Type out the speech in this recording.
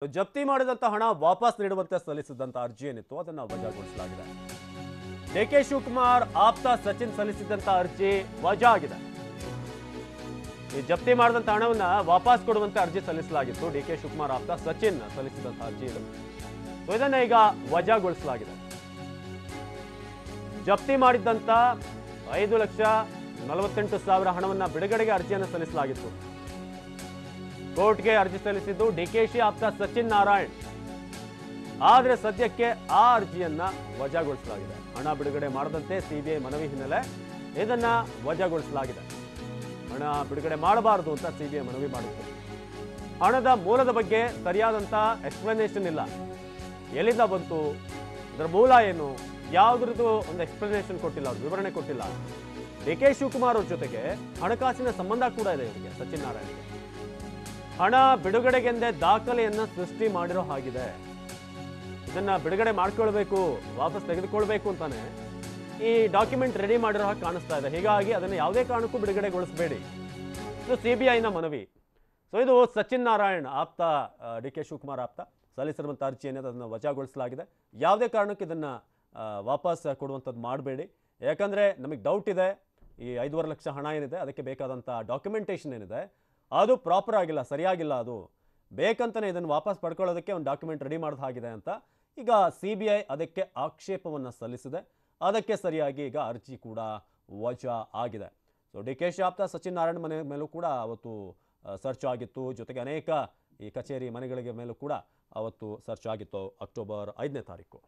ಜಪ್ತಿ ಮಾಡಿದಂತ ಹಣ ವಾಪಸ್ ನೀಡುವಂತೆ ಸಲ್ಲಿಸಿದಂತ ಅರ್ಜಿ ಏನಿತ್ತು ಅದನ್ನು ವಜಾಗೊಳಿಸಲಾಗಿದೆ. ಡಿಕೆ ಶಿವಕುಮಾರ್ ಆಪ್ತ ಸಚಿನ್ ಸಲ್ಲಿಸಿದಂತ ಅರ್ಜಿ ವಜಾ ಆಗಿದೆ. ಈ ಜಪ್ತಿ ಮಾಡಿದಂತ ಹಣವನ್ನ ವಾಪಸ್ ಕೊಡುವಂತೆ ಅರ್ಜಿ ಸಲ್ಲಿಸಲಾಗಿತ್ತು. ಡಿಕೆ ಶಿವಕುಮಾರ್ ಆಪ್ತ ಸಚಿನ್ ಸಲ್ಲಿಸಿದಂತ ಅರ್ಜಿ ಇದು. ಇದನ್ನ ಈಗ ವಜಾಗೊಳಿಸಲಾಗಿದೆ. ಜಪ್ತಿ ಮಾಡಿದಂತ 5,48,000 ಹಣವನ್ನ ಬಿಡುಗಡೆಗೆ ಅರ್ಜಿಯನ್ನು ಸಲ್ಲಿಸಲಾಗಿತ್ತು. ಕೋರ್ಟ್ಗೆ ಅರ್ಜಿ ಸಲ್ಲಿಸಿದ್ದು ಡಿಕೆಶಿ ಆಪ್ತ ಸಚಿನ್ ನಾರಾಯಣ್. ಆದರೆ ಸದ್ಯಕ್ಕೆ ಆ ಅರ್ಜಿಯನ್ನ ವಜಾಗೊಳಿಸಲಾಗಿದೆ. ಹಣ ಬಿಡುಗಡೆ ಮಾಡದಂತೆ ಸಿಬಿಐ ಮನವಿ ಹಿನ್ನೆಲೆ ಇದನ್ನ ವಜಾಗೊಳಿಸಲಾಗಿದೆ. ಹಣ ಬಿಡುಗಡೆ ಮಾಡಬಾರದು ಅಂತ ಸಿಬಿಐ ಮನವಿ ಮಾಡಿತ್ತು. ಹಣದ ಮೂಲದ ಬಗ್ಗೆ ಸರಿಯಾದಂತ ಎಕ್ಸ್ಪ್ಲನೇಷನ್ ಇಲ್ಲ. ಎಲ್ಲಿಂದ ಬಂತು, ಇದರ ಮೂಲ ಏನು, ಯಾವುದ್ರದ್ದು ಒಂದು ಎಕ್ಸ್ಪ್ಲನೇಷನ್ ಕೊಟ್ಟಿಲ್ಲ, ಅವ್ರು ವಿವರಣೆ ಕೊಟ್ಟಿಲ್ಲ. ಡಿಕೆ ಶಿವಕುಮಾರ್ ಅವ್ರ ಜೊತೆಗೆ ಹಣಕಾಸಿನ ಸಂಬಂಧ ಕೂಡ ಇದೆ ಇವರಿಗೆ, ಸಚಿನ್ ನಾರಾಯಣ್ಗೆ. ಹಣ ಬಿಡುಗಡೆಗೆಂದೇ ದಾಖಲೆಯನ್ನ ಸೃಷ್ಟಿ ಮಾಡಿರೋ ಹಾಗಿದೆ. ಇದನ್ನ ಬಿಡುಗಡೆ ಮಾಡ್ಕೊಳ್ಬೇಕು, ವಾಪಸ್ ತೆಗೆದುಕೊಳ್ಬೇಕು ಅಂತಾನೆ ಈ ಡಾಕ್ಯುಮೆಂಟ್ ರೆಡಿ ಮಾಡಿರೋ ಹಾಗೆ ಕಾಣಿಸ್ತಾ ಇದೆ. ಹೀಗಾಗಿ ಅದನ್ನು ಯಾವುದೇ ಕಾರಣಕ್ಕೂ ಬಿಡುಗಡೆಗೊಳಿಸಬೇಡಿ, ಇದು ಸಿಬಿಐನ ಮನವಿ. ಸೊ ಇದು ಸಚಿನ್ ನಾರಾಯಣ್ ಆಪ್ತ, ಡಿಕೆ ಶಿವಕುಮಾರ್ ಆಪ್ತ ಸಲ್ಲಿಸಿರುವಂಥ ಅರ್ಜಿ ಏನಿದೆ ಅದನ್ನು ವಜಾಗೊಳಿಸಲಾಗಿದೆ. ಯಾವುದೇ ಕಾರಣಕ್ಕೂ ಇದನ್ನ ವಾಪಸ್ ಕೊಡುವಂಥದ್ದು ಮಾಡಬೇಡಿ. ಯಾಕಂದ್ರೆ ನಮಗೆ ಡೌಟ್ ಇದೆ, ಈ 5.5 ಲಕ್ಷ ಹಣ ಏನಿದೆ ಅದಕ್ಕೆ ಬೇಕಾದಂಥ ಡಾಕ್ಯುಮೆಂಟೇಶನ್ ಏನಿದೆ ಅದು ಪ್ರಾಪರ್ ಆಗಿಲ್ಲ, ಸರಿಯಾಗಿಲ್ಲ. ಅದು ಬೇಕಂತಾನೆ ಇದನ್ನು ವಾಪಸ್ ಪಡ್ಕೊಳ್ಳೋದಕ್ಕೆ ಒಂದು ಡಾಕ್ಯುಮೆಂಟ್ ರೆಡಿ ಮಾಡೋದು ಆಗಿದೆ ಅಂತ ಈಗ ಸಿಬಿಐ ಅದಕ್ಕೆ ಆಕ್ಷೇಪವನ್ನು ಸಲ್ಲಿಸಿದೆ. ಅದಕ್ಕೆ ಸರಿಯಾಗಿ ಈಗ ಅರ್ಜಿ ಕೂಡ ವಜಾ ಆಗಿದೆ. ಸೊ ಡಿಕೆಶಿ ಆಪ್ತ ಸಚಿನ್ ನಾರಾಯಣ್ ಮನೆ ಮೇಲೂ ಕೂಡ ಅವತ್ತು ಸರ್ಚ್ ಆಗಿತ್ತು. ಜೊತೆಗೆ ಅನೇಕ ಈ ಕಚೇರಿ ಮನೆಗಳಿಗೆ ಮೇಲೂ ಕೂಡ ಅವತ್ತು ಸರ್ಚ್ ಆಗಿತ್ತು ಅಕ್ಟೋಬರ್ 5ನೇ ತಾರೀಕು.